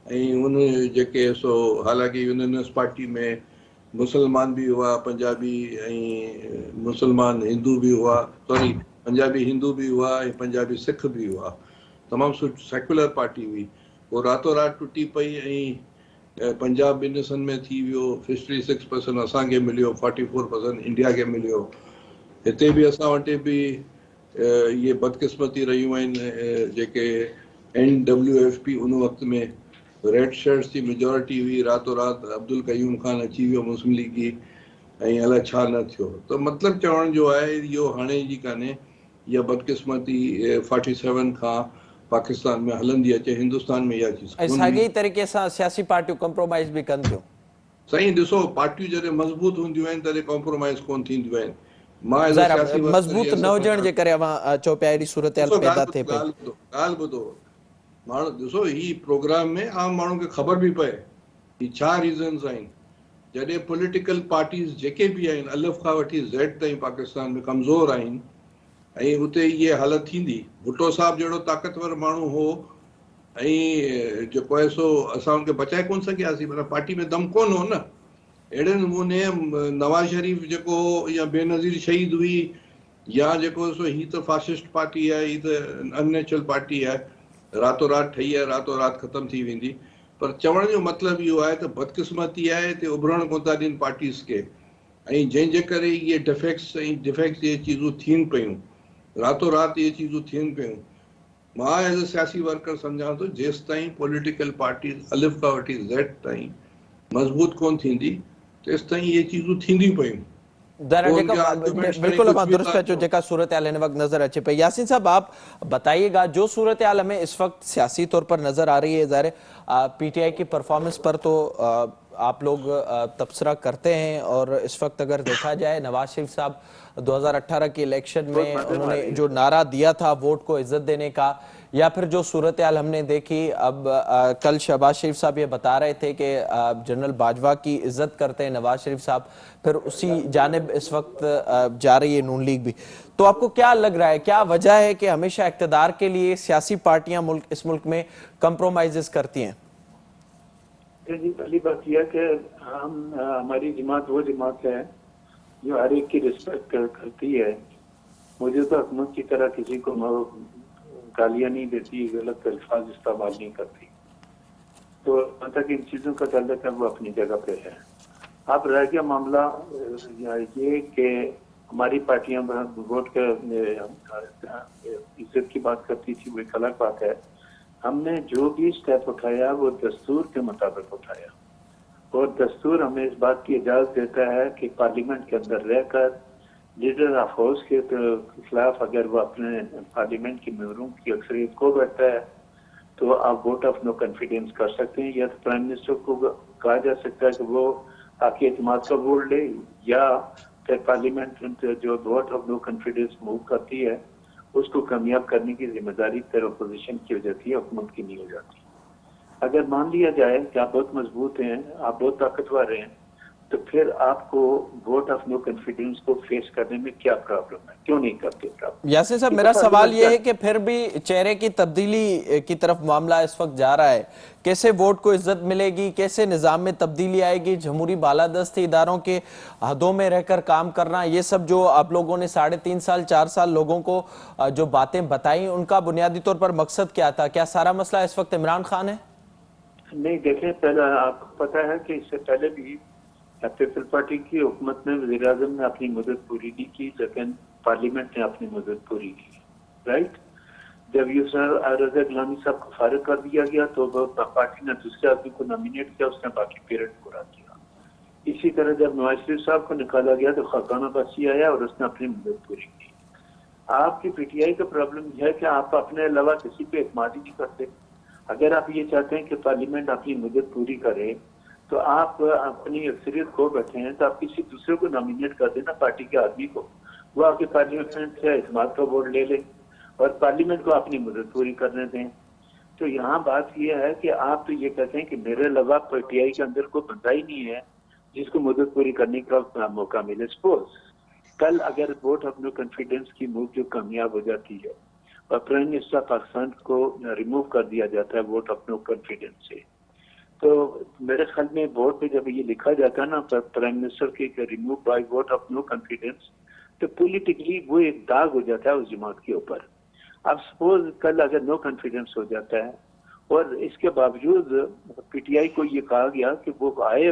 ऐं उन जेके सो हालांकि यूनियनिस्ट पार्टी में मुसलमान बि हुआ, पंजाबी ऐं मुसलमान हिंदू बि हुआ, सॉरी पंजाबी हिंदू बि हुआ ऐं पंजाबी सिख बि हुआ, तमामु सेक्युलर पार्टी हुई। पोइ रातो राति टुटी पई ऐं पंजाब ॿिनि हिसनि में थी वियो, 56% असांखे मिलियो, 44% इंडिया खे मिलियो। हिते बि असां वटि बि इहे बदकिस्मती रहियूं आहिनि। जेके NWFP उन वक़्त में रेड शर्ट्स जी मेजॉरिटी हुई, रातो राति अब्दुल कयूम खान अची वियो मुस्लिम लीगी ऐं अलाए छा न थियो। त मतिलबु चवण जो आहे इहो हाणे जी कान्हे, इहा बदकिस्मती 47 खां पाकिस्तान में हलंदी अचे, हिंदुस्तान में इहा चीज़ ऐं साॻी तरीक़े सां सियासी पार्टियूं कंप्रोमाइज़ बि कनि थियूं। साईं ॾिसो, पार्टियूं जॾहिं मज़बूत हूंदियूं आहिनि तॾहिं कॉम्प्रोमाइज़ कोन थींदियूं आहिनि। मां एज़ अ सियासी मज़बूत न हुजण जे करे अवां चओ पिया अहिड़ी सूरत हाल पैदा थिए पई। ॻाल्हि ॿुधो, माण्हू ॾिसो ही प्रोग्राम में आम माण्हू खे ख़बर बि पए ही छा रीज़न्स आहिनि। जॾहिं पॉलिटिकल पार्टीज़ जेके बि आहिनि अलिफ खां वठी ज़ेड ताईं पाकिस्तान में कमज़ोर आहिनि ऐं उते इहे हालत थींदी। भुट्टो साहब जहिड़ो ताक़तवर माण्हू हो ऐं जेको आहे सो असां हुनखे बचाए कोन सघियासीं, माना पार्टी में दम कोन हो न। अहिड़े नमूने नवाज़ शरीफ़ जेको या बेनज़ीर शहीद हुई, या जेको सो ही त फासिस्ट पार्टी आहे, ही त अननेचुरल पार्टी आहे, रातो राति ठही आहे, रातो राति ख़तमु थी वेंदी। पर चवण जो मतिलबु इहो आहे त बदकिस्मती आहे, हिते उभरणु कोन था ॾियनि पार्टीज़ खे, ऐं जंहिंजे करे इहे डिफेक्ट्स इहे चीज़ूं थियनि पियूं, रातो राति इहे चीज़ूं थियनि पियूं। मां एज़ अ सियासी वर्कर सम्झां थो जेसि ताईं पॉलिटिकल पार्टीज़ अलिफ खां वठी ज़ेड ताईं मज़बूत कोन थींदी तेसि ताईं इहे चीज़ूं थींदियूं पियूं। ज़रा वो जेका उनके आर्गुमेंट्स में बिल्कुल कुछ अवां भी दुरुस्त था अचो जेका सूरत हाल इन वक्त नजर अचे पे। यासीन साहब आप बताइएगा जो सूरत हाल हमें इस वक्त सियासी तौर पर नजर आ रही है, ज़ाहिर पीटीआई की परफॉर्मेंस पर तो आप लोग तबसरा करते हैं, और इस वक्त अगर देखा जाए नवाज शरीफ साहब 2018 के इलेक्शन बहुत में मजे में आ उन्होंने रही है। जो नारा दिया था वोट को इज्जत देने का, या फिर जो सूरत हाल हमने देखी, अब कल शहबाज शरीफ साहब ये बता रहे थे कि जनरल बाजवा की इज्जत करते हैं नवाज शरीफ साहब, फिर उसी जानिब इस वक्त जा रही है नून लीग भी। तो आपको क्या लग रहा है, क्या वजह है कि हमेशा इक्तदार के लिए सियासी पार्टियां इस मुल्क में कंप्रोमाइजेस करती हैं? जी, पहली बात यह है कि हमारी जमात वो जमात है जो हर एक की रिस्पेक्ट करती है। मुझे तो हुकूमत की तरह किसी को गालियां नहीं देती, गलत अल्फाज इस्तेमाल नहीं करती। तो जहाँ तक इन चीजों का ताल्लुक है वो अपनी जगह पे है। अब रह गया मामला ये कि हमारी पार्टियां वोट के इज्जत की बात करती थी, वो एक अलग बात है। हमने जो भी स्टेप उठाया वो दस्तूर के मुताबिक उठाया, और दस्तूर हमें इस बात की इजाजत देता है कि पार्लियामेंट के अंदर रहकर लीडर ऑफ हाउस के खिलाफ अगर वो अपने पार्लियामेंट की मेंबरों की अक्सरियत को बैठता है तो आप वोट ऑफ नो कॉन्फिडेंस कर सकते हैं, या तो प्राइम मिनिस्टर को कहा जा सकता है कि वो आके एतमाद का वोट ले, या फिर पार्लियामेंट जो vote of no confidence move करती है उसको कामयाब करने की जिम्मेदारी फिर अपोजिशन की हो जाती है, हुकूमत की नहीं हो जाती। अगर मान लिया जाए कि आप बहुत मजबूत हैं, आप बहुत ताकतवर हैं, तो फिर आपको वोट ऑफ नो कॉन्फिडेंस को फेस करने में क्या प्रॉब्लम है, क्यों नहीं करते प्रॉब्लम? यासिर साहब, मेरा सवाल यह है कि फिर भी चेहरे की तब्दीली की तरफ मामला इस वक्त जा रहा है, कैसे वोट को इज्जत मिलेगी, कैसे निजाम में तब्दीली आएगी, जमहूरी बालादस्त इदारों के हदों में रहकर काम करना, ये सब जो आप लोगों ने 3.5 साल 4 साल लोगों को जो बातें बताई, उनका बुनियादी तौर पर मकसद क्या था? क्या सारा मसला इस वक्त इमरान खान है? नहीं, देखें, पहले आपको पता है कि इससे पहले भी पीपल पार्टी की हुकूमत में वज़ीर आज़म ने अपनी मदद पूरी नहीं की, लेकिन पार्लियामेंट ने अपनी मदद पूरी की, राइट? जब यूसुफ रज़ा गिलानी साहब को फारिग कर दिया गया तो पार्टी ने दूसरे आदमी को नॉमिनेट किया, उसने बाकी पीरियड पूरा किया। इसी तरह जब नवाज शरीफ साहब को निकाला गया तो खाकान अब्बासी आया और उसने अपनी मदद पूरी की। आपकी पीटीआई का प्रॉब्लम यह है कि आप अपने अलावा किसी पे एतमाद ही नहीं करते। अगर आप ये चाहते हैं कि पार्लियामेंट अपनी मदद पूरी करे तो आप अपनी अक्सरियत खो बैठे हैं, तो आप किसी दूसरे को नॉमिनेट कर देना, पार्टी के आदमी को, वो आके पार्लियामेंट से इस्तेमाल का वोट ले ले और पार्लियामेंट को अपनी मदद पूरी करने दें। तो यहाँ बात यह है कि आप तो ये कहते हैं कि मेरे अलावा पीटीआई के अंदर कोई बंदा ही नहीं है जिसको मदद पूरी करने का मौका मिले। सपोज कल अगर वोट ऑफ नो कॉन्फिडेंस की मूव जो कामयाब हो जाती है और प्राइम मिनिस्टर पाकिस्तान को रिमूव कर दिया जाता है वोट ऑफ नो कॉन्फिडेंस से, तो मेरे ख्याल में बोर्ड पे जब ये लिखा जाता है ना प्राइम मिनिस्टर के remove by vote of no confidence, तो पॉलिटिकली वो एक दाग हो जाता है उस जमात के ऊपर। अब सपोज कल अगर नो कॉन्फिडेंस हो जाता है और इसके बावजूद पीटीआई को ये कहा गया कि वो आए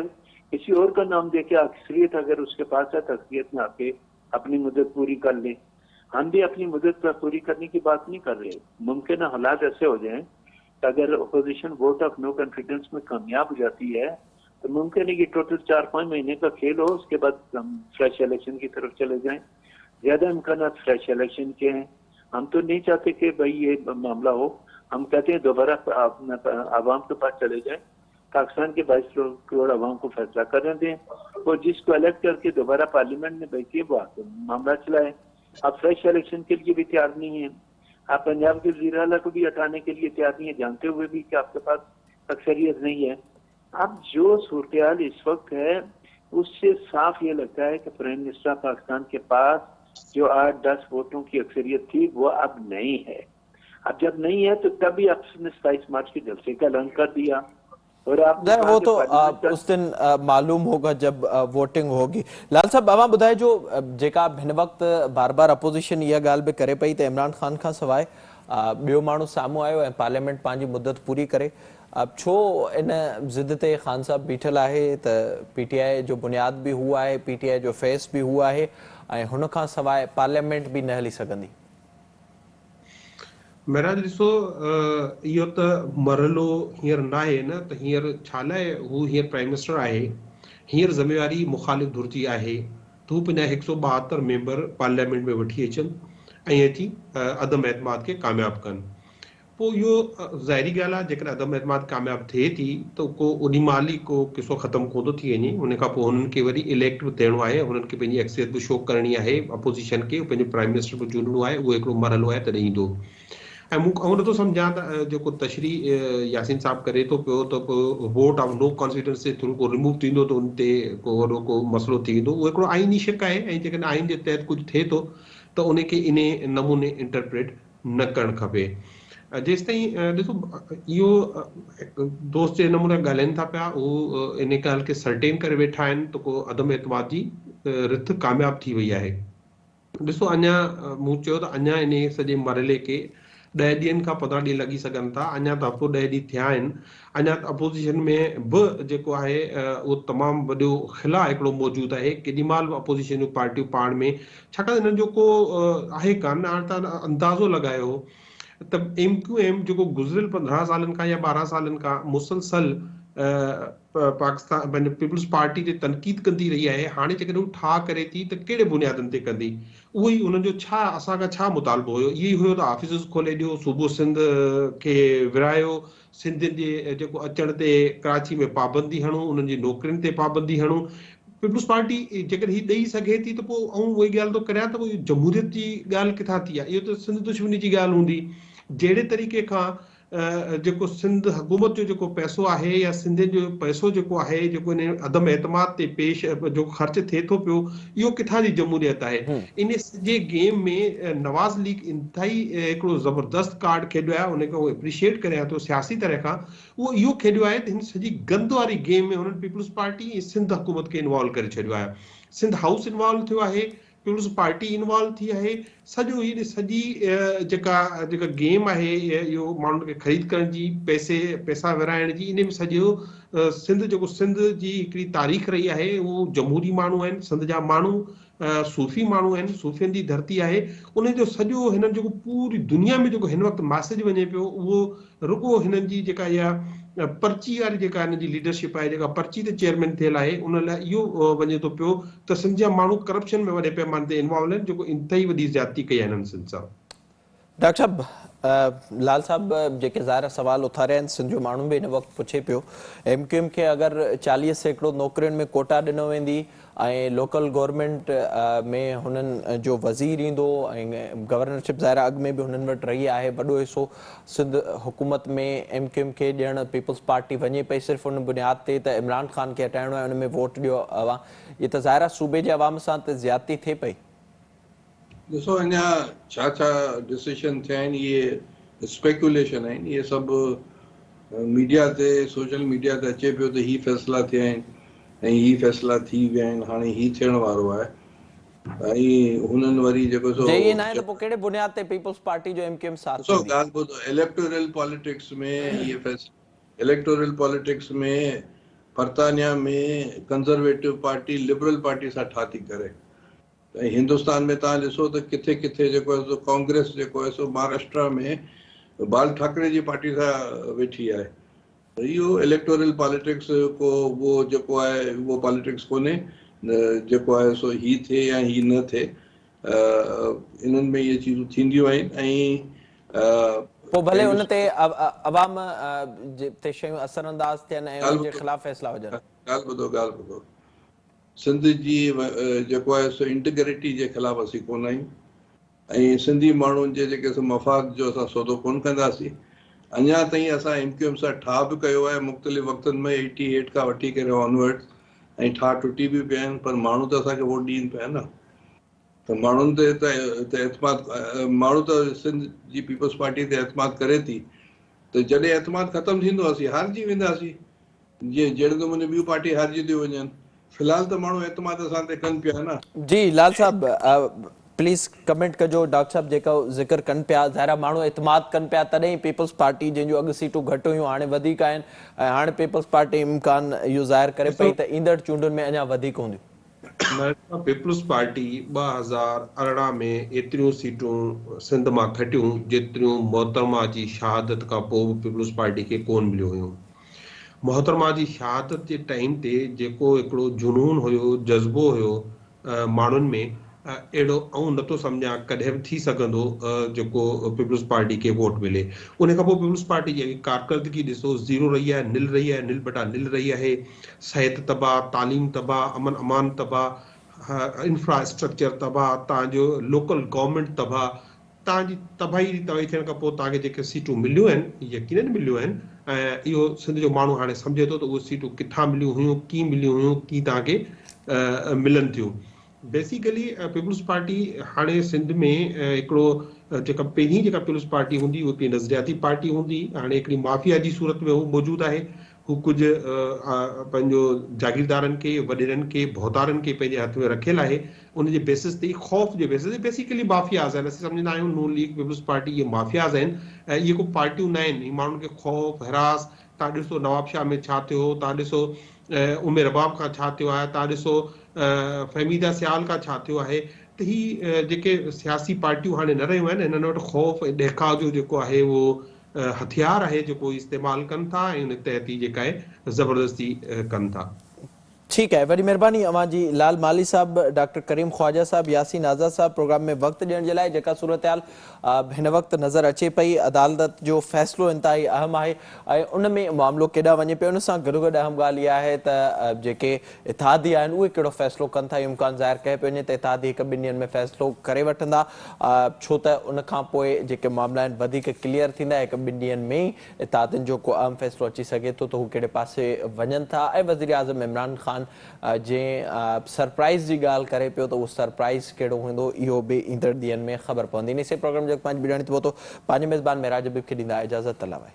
किसी और का नाम देके, अक्सरियत अगर उसके पास है तो अक्सरियत में आके अपनी मदद पूरी कर ले। हम भी अपनी मदद पूरी करने की बात नहीं कर रहे। मुमकिन हालात ऐसे हो जाएं अगर opposition vote of no confidence में कामयाब हो जाती है तो मुमकिन है कि टोटल 4-5 महीने का खेल हो, उसके बाद हम फ्रेश इलेक्शन की तरफ चले जाएं। ज्यादा इम्कान फ्रेश इलेक्शन के हैं। हम तो नहीं चाहते कि भाई ये मामला हो। हम कहते हैं दोबारा आवाम के पास चले जाएं, पाकिस्तान के 22 करोड़ आवाम को फैसला करने दें और जिसको इलेक्ट करके दोबारा पार्लियामेंट में बैठिए वो आके मामला चलाए। आप फ्रेश इलेक्शन के लिए भी तैयार नहीं है, आप पंजाब के वज़ीर आला को भी हटाने के लिए तैयार नहीं है, जानते हुए भी कि आपके पास अक्सरियत नहीं है। अब जो सूरत इस वक्त है उससे साफ ये लगता है कि प्राइम मिनिस्टर पाकिस्तान के पास जो 8-10 वोटों की अक्सरियत थी वो अब नहीं है। अब जब नहीं है तो तभी आपने 27 मार्च के जलसे का ऐलान कर दिया और आप वो तो उस दिन मालूम होगा जब वोटिंग होगी। लाल साहब, अवां ॿुधाए जो जेका हिन वक्त बार बार अपोजिशन इहा ॻाल्हि बि करे पई त इमरान खान खां सवाइ ॿियो माण्हू साम्हूं आयो ऐं पार्लियामेंट पंहिंजी मुदत पूरी करे। अब छो इन ज़िद ते ख़ान साहब बीठल आहे त पीटीआई जो बुनियाद भी हुआ है, पीटीआई जो फेस भी हुआ है ऐं हुन खां सवाइ पार्लियामेंट भी न हली सघंदी? महाराज ॾिसो, इहो त मरहलो हींअर न आहे न त हींअर छा लाइ हू हींअर प्राइम मिनिस्टर आहे, हींअर ज़िम्मेवारी मुख़ालिफ़ धुर जी आहे। त हू पंहिंजा 172 मेंबर पार्लियामेंट में वठी अचनि ऐं अची अदम एतमाद खे कामयाबु कनि। पोइ इहो ज़ाहिरी ॻाल्हि आहे, जेकॾहिं अदम एतमाद कामयाबु थिए थी त को ओॾी महिल ई को किसो ख़तमु कोन थो थी वञे। उन खां पोइ हुननि खे वरी इलेक्ट बि थियणो आहे, हुननि खे पंहिंजी एक्सियत बि शो करणी आहे, अपोज़िशन खे पंहिंजो प्राइम मिनिस्टर बि चूंडणो आहे। उहो हिकिड़ो मरहलो आहे, तॾहिं ईंदो। ऐं मूं नथो सम्झां त जेको तशरी यासीन साहब करे थो पियो त पोइ वोट ऑफ नो कॉन्फिडेंस जे थ्रू को रिमूव थींदो त उन ते को वॾो को मसइलो थी वेंदो। उहो हिकिड़ो आइनी शिक आहे, ऐं जेकॾहिं आइन जे तहत कुझु थिए थो त उनखे इन नमूने इंटरप्रेट न करणु खपे। जेसि ताईं ॾिसो इहो दोस्त जे नमूने ॻाल्हाइनि था पिया, उहो इन ॻाल्हि खे सर्टेन करे वेठा आहिनि त को अदम एतमाद जी रिथ कामयाबु थी वई आहे। ॾिसो अञा मूं चयो त अञा इन सॼे मरहले खे 10 ॾींहंनि खां 15 ॾींहं लॻी सघनि था। अञा त हफ़्तो 10 ॾींहं थिया आहिनि। अञा त अपोज़िशन में बि जेको आहे उहो तमामु वॾो खिला हिकिड़ो मौजूदु आहे। केॾी महिल बि अपोज़िशन जूं पार्टियूं पाण में, छाकाणि हिननि जो को आहे कान, हाणे त अंदाज़ो लॻायो त MQM जेको गुज़िरियल 15 सालनि खां या 12 सालनि खां मुसलसल पाकिस्तान पंहिंजे पीपल्स पार्टी ते तनक़ीद कंदी रही आहे। हाणे जेकॾहिं हू ठा करे थी त कहिड़े बुनियादनि ते कंदी? उहो ई उन्हनि जो छा असांखां छा मुतालबो हुयो? इहो ई हुयो त ऑफिसिस खोले ॾियो, सूबो सिंध खे विरायो, सिंधियुनि जे जेको अचण ते कराची में पाबंदी हणूं, उन्हनि जी नौकरियुनि ते पाबंदी हणूं। पीपल्स पार्टी जेकॾहिं हीअ ॾेई सघे थी त पोइ ऐं उहा ॻाल्हि थो करियां त पोइ जमहूरियत जी ॻाल्हि किथां थी आहे? इहो त सिंध दुश्मनी जी ॻाल्हि हूंदी। जहिड़े तरीक़े खां जेको सिंध हुकूमत जो जेको पैसो आहे या सिंधियुनि जो पैसो जेको आहे, जेको इन अदम एतमाद ते पेश जो ख़र्च थिए थो पियो, इहो किथां जी जमहूरियत आहे? इन सॼे गेम में नवाज़ लीग इंतहाई हिकिड़ो ज़बरदस्त कार्ड खेॾियो आहे। उनखे उहो एप्रिशिएट करियां थो सियासी तरह खां। उहो इहो खेॾियो आहे त हिन सॼी गंद वारी गेम में हुननि पीपल्स पार्टी ऐं सिंध हुकूमत खे इन्वॉल्व करे छॾियो आहे। सिंध हाउस इन्वॉल्व थियो आहे, पीपल्स पार्टी इन्वॉल्व थी आहे। सॼो हीअ सॼी जेका गेम आहे इहो माण्हुनि खे ख़रीद करण जी, पैसा विराइण जी, इन में सॼो सिंध जेको सिंध जी हिकिड़ी तारीख़ रही आहे, उहो जमहूरी माण्हू आहिनि, सिंध जा माण्हू सूफ़ी माण्हू आहिनि, सूफ़ियनि जी धरती आहे। उन जो सॼो हिननि जेको पूरी दुनिया में जेको हिन वक़्तु मैसेज वञे पियो, उहो रुॻो हिननि जी जेका इहा पर्ची वारी जेका हिन जी लीडरशिप आहे, जेका पर्ची ते चेयरमैन थियल आहे, उन लाइ इहो वञे थो पियो त सिंध जा माण्हू करप्शन में वॾे पैमाने ते इन्वॉल्व आहिनि, जेको इंतहाई वॾी ज़्यादती कई आहे हिननि सिंध सां। डॉक्टर साहब, लाल साहब जेके ज़ाहिर सवाल उथारिया आहिनि, सिंध जो माण्हू बि हिन वक़्तु पुछे पियो, MQM खे अगरि 40% नौकरियुनि में कोटा ॾिनो वेंदी ऐं लोकल गवर्नमेंट में हुननि जो वज़ीर ईंदो ऐं गवर्नरशिप ज़ाहिर अॻु में बि हुननि वटि रही आहे, वॾो हिसो सिंध हुकूमत में MQM खे ॾियणु पीपल्स पार्टी वञे पई सिर्फ़ु हुन बुनियाद ते त इमरान ख़ान खे हटाइणो आहे, हुन में वोट ॾियो अवां। इहे त ज़ाहिर सूबे जे अवाम सां त ज़्यादती थिए पई। ॾिसो अञा छा छा डिसीशन थिया आहिनि, इहे स्पेकुलेशन आहिनि। इहे सभु मीडिया ते, सोशल मीडिया ते अचे पियो त ही फ़ैसिला थिया आहिनि ऐं ही फ़ैसिला थी विया आहिनि, हाणे ही थियण वारो आहे। ऐं हुननि वरी जेको सो जे न आहे त पोइ कहिड़े बुनियाद ते पीपल्स पार्टी जो MQM साथ ॾिसो ॾींदी? ॻाल्हि ॿुधो, इलेक्टोरल पॉलिटिक्स में इहे इलेक्टोरल पॉलिटिक्स में बर्तानिया में कंजर्वेटिव पार्टी लिबरल पार्टी सां ठाती करे, ऐं हिंदुस्तान में तव्हां ॾिसो त किथे किथे जेको आहे सो कांग्रेस जेको आहे सो महाराष्ट्र में बाल ठाकरे जी पार्टी सां वेठी आहे। त इहो इलेक्टोरल पॉलिटिक्स को उहो जेको आहे उहो पॉलिटिक्स कोन्हे जेको आहे सो ही थिए या ही न थिए। इन्हनि में इहे चीज़ूं थींदियूं आहिनि ऐं पोइ भले हुन ते अवाम ते शयूं असरअंदाज़ थियनि ऐं उन्हनि जे ख़िलाफ़ फ़ैसिला हुजनि। ॻाल्हि ॿुधो, सिंध जी जेको आहे सो इंटीग्रिटी जे ख़िलाफ़ असीं कोन आहियूं ऐं सिंधी माण्हुनि जे जेके मफ़ाद जो असां सौदो कोन कंदासीं। अञा ताईं असां MQM सां ठाह बि कयो आहे मुख़्तलिफ़ वक़्तनि में 88 खां वठी करे ऑनवर्ड्स, ऐं ठाह टुटी बि पिया आहिनि, पर माण्हू त असांखे वोट ॾियनि पिया न। त माण्हुनि ते एतमाद, माण्हू त सिंध जी पीपल्स पार्टी ते एतमाद करे थी, त जॾहिं एतमाद ख़तमु थींदो असीं हारिजी वेंदासीं, जीअं जहिड़े नमूने ॿियूं पार्टी हारिजी थियूं वञनि। फ़िलहाल त माण्हू एतमाद असां ते कनि पिया न। जी लाल साहब प्लीज़ कमेंट कजो। डॉक्टर साहब जेको ज़िक्र कनि पिया, ज़ाहिर माण्हू एतमाद कनि पिया, तॾहिं पीपल्स पार्टी जंहिंजूं अॻु सीटूं घटि हुयूं हाणे वधीक आहिनि, ऐं हाणे पीपल्स पार्टी इम्कान इहो ज़ाहिर करे पई त ईंदड़ चूंडुनि में अञा वधीक हूंदियूं। पीपल्स पार्टी 2018 में एतिरियूं सीटूं सिंध मां खटियूं जेतिरियूं मोहतरमा जी शहादत खां पोइ पीपल्स पार्टी खे कोन मिलियूं हुयूं। मोहतरमा जी शहादत जे टाइम ते जेको हिकिड़ो जुनून हुयो, जज़्बो हुयो, माण्हुनि में अहिड़ो ऐं नथो सम्झां कॾहिं बि थी सघंदो जेको पीपल्स पार्टी खे वोट मिले। उन खां पोइ पीपल्स पार्टी जी कारकर्दगी ॾिसो, ज़ीरो रही आहे, निल रही आहे, निल बटा निल रही आहे। सिहत तबाह, तालीम तबाह, अमन अमान तबाह, इंफ्रास्ट्रक्चर तबाह, तव्हांजो लोकल गवर्नमेंट तबाह। तव्हांजी तबाही थियण खां पोइ तव्हांखे जेके सीटूं मिलियूं आहिनि, यकीनन मिलियूं आहिनि, ऐं इहो सिंध जो माण्हू हाणे सम्झे थो त उहे सीटूं किथां मिलियूं हुयूं, कीअं मिलियूं हुयूं, कीअं तव्हांखे मिलनि थियूं। बेसिकली पीपल्स पार्टी हाणे सिंध में हिकिड़ो जेका पहिरीं जेका पीपल्स पार्टी हूंदी उहा हिकिड़ी नज़रियाती पार्टी हूंदी, हाणे हिकिड़ी माफ़िया जी सूरत में हू मौजूदु आहे। हू कुझु पंहिंजो जागीरदारनि खे, वॾेरनि खे, भौतारनि खे पंहिंजे हथ में रखियल आहे। उनजे बेसिस ते, ख़ौफ़ जे बेसिस ते बेसिकली माफ़ियाज़ आहिनि। असीं सम्झंदा आहियूं नून लीग, पीपल्स पार्टी इहे माफ़ियाज़ आहिनि, ऐं इहे को पार्टियूं न आहिनि। इहे माण्हुनि खे ख़ौफ़, हिरास, तव्हां ॾिसो नवाब शाह में छा थियो, तव्हां ॾिसो उमेर रबाब खां छा थियो आहे, तव्हां ॾिसो फहमीदा सियाल खां छा थियो आहे। त ही जेके सियासी पार्टियूं हाणे न रहियूं आहिनि, हिननि वटि ख़ौफ़ ऐं ॾेखाव जो जेको आहे उहो हथियार आहे जेको इस्तेमालु कनि था, ऐं उन तहत ही जेका आहे ज़बरदस्ती कनि था। ठीक है, वॾी महिरबानी अवां जी। लाल माली साहब, डॉक्टर करीम ख्वाजा साहब, यासीन आज़ाद साहब, प्रोग्राम में वक्त ॾियण जे लाइ। जेका सूरत हाल हिन वक्त नज़र अचे पई, अदालत जो फ़ैसिलो इंतहाई अहम आहे ऐं उन में मामिलो केॾांहुं वञे पियो। उन सां गॾो गॾु अहम ॻाल्हि इहा आहे त जेके इत्तेहादी आहिनि उहे कहिड़ो फ़ैसिलो कनि था। इम्कान ज़ाहिर कयो पियो वञे त इत्तेहादी हिकु ॿिनि ॾींहंनि में फ़ैसिलो करे वठंदा, छो त उन खां पोइ जेके मामला आहिनि वधीक क्लियर थींदा। हिकु ॿिनि ॾींहंनि में ई इत्तेहादियुनि जो को अहम फ़ैसिलो अची सघे थो त हू कहिड़े पासे वञनि था। ऐं वज़ीर आज़म इमरान ख़ान जंहिं सरप्राइज़ जी ॻाल्हि करे पियो त उहो सरप्राइज़ कहिड़ो हूंदो इहो बि ईंदड़ ॾींहंनि में ख़बर पवंदी। इन से प्रोग्राम जो पंहिंजी ॿिड़ाणी थो पंहिंजे मेज़बान मेराज हबीब खे ॾींदा इजाज़त। अलावा।